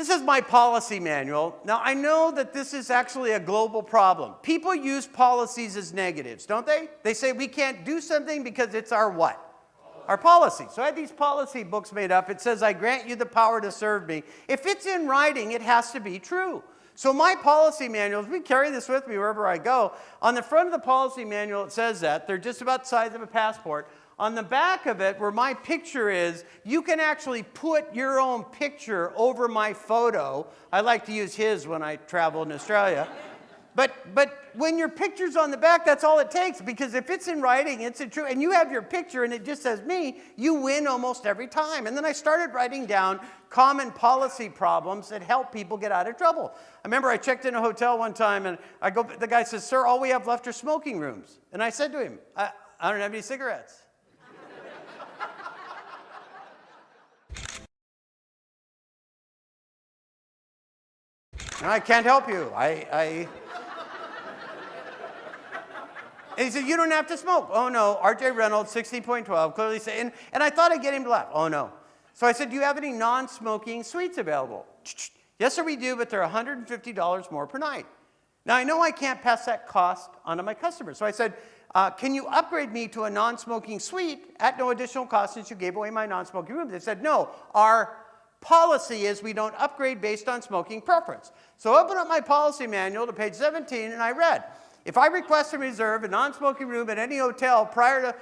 This is my policy manual. Now, I know that this is actually a global problem. People use policies as negatives, don't they? They say we can't do something because it's our what? Our policy. So I had these policy books made up. It says, I grant you the power to serve me. If it's in writing, it has to be true. So my policy manuals, we carry this with me wherever I go. On the front of the policy manual, it says that. They're just about the size of a passport. On the back of it, where my picture is, you can actually put your own picture over my photo. I like to use his when I travel in Australia. But when your picture's on the back, that's all it takes. Because if it's in writing, it's in true, and you have your picture and it just says me, you win almost every time. And then I started writing down common policy problems that help people get out of trouble. I remember I checked in a hotel one time and the guy says, sir, all we have left are smoking rooms. And I said to him, I don't have any cigarettes. And I can't help you. And he said, you don't have to smoke. Oh, no. R.J. Reynolds, 16.12, clearly saying, and I thought I'd get him to laugh. Oh, no. So I said, do you have any non-smoking suites available? Yes, sir, we do, but they're $150 more per night. Now, I know I can't pass that cost on to my customers. So I said, can you upgrade me to a non-smoking suite at no additional cost since you gave away my non-smoking room? They said, no, our policy is we don't upgrade based on smoking preference. So I opened up my policy manual to page 17 and I read, if I request and reserve a non-smoking room at any hotel prior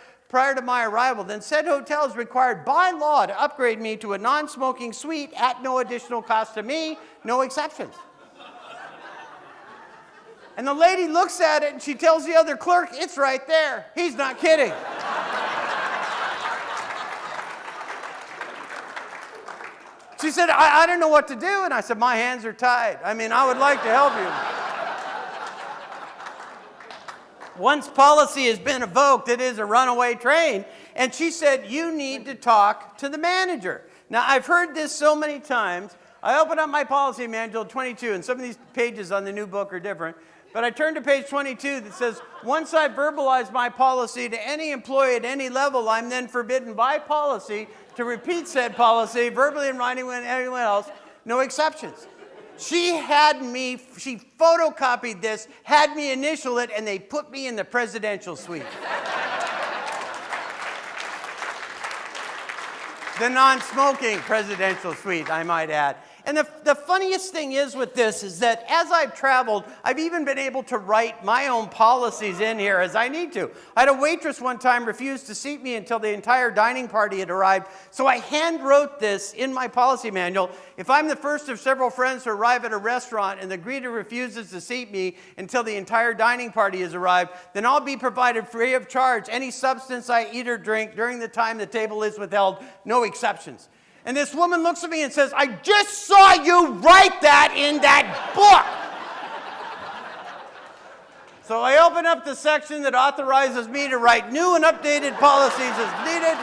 to my arrival, then said hotel is required by law to upgrade me to a non-smoking suite at no additional cost to me, no exceptions. And the lady looks at it and she tells the other clerk, it's right there. He's not kidding. She said, I don't know what to do. And I said, my hands are tied. I mean, I would like to help you. Once policy has been evoked, it is a runaway train. And she said, you need to talk to the manager. Now, I've heard this so many times. I opened up my policy manual, 22, and some of these pages on the new book are different. But I turned to page 22 that says, once I verbalize my policy to any employee at any level, I'm then forbidden by policy to repeat said policy, verbally and writing with anyone else, no exceptions. She photocopied this, had me initial it, and they put me in the presidential suite. The non-smoking presidential suite, I might add. And the funniest thing is with this is that as I've traveled, I've even been able to write my own policies in here as I need to. I had a waitress one time refuse to seat me until the entire dining party had arrived, so I hand wrote this in my policy manual. If I'm the first of several friends to arrive at a restaurant and the greeter refuses to seat me until the entire dining party has arrived, then I'll be provided free of charge any substance I eat or drink during the time the table is withheld, no exceptions. And this woman looks at me and says, I just saw you write that in that book. So I open up the section that authorizes me to write new and updated policies as needed.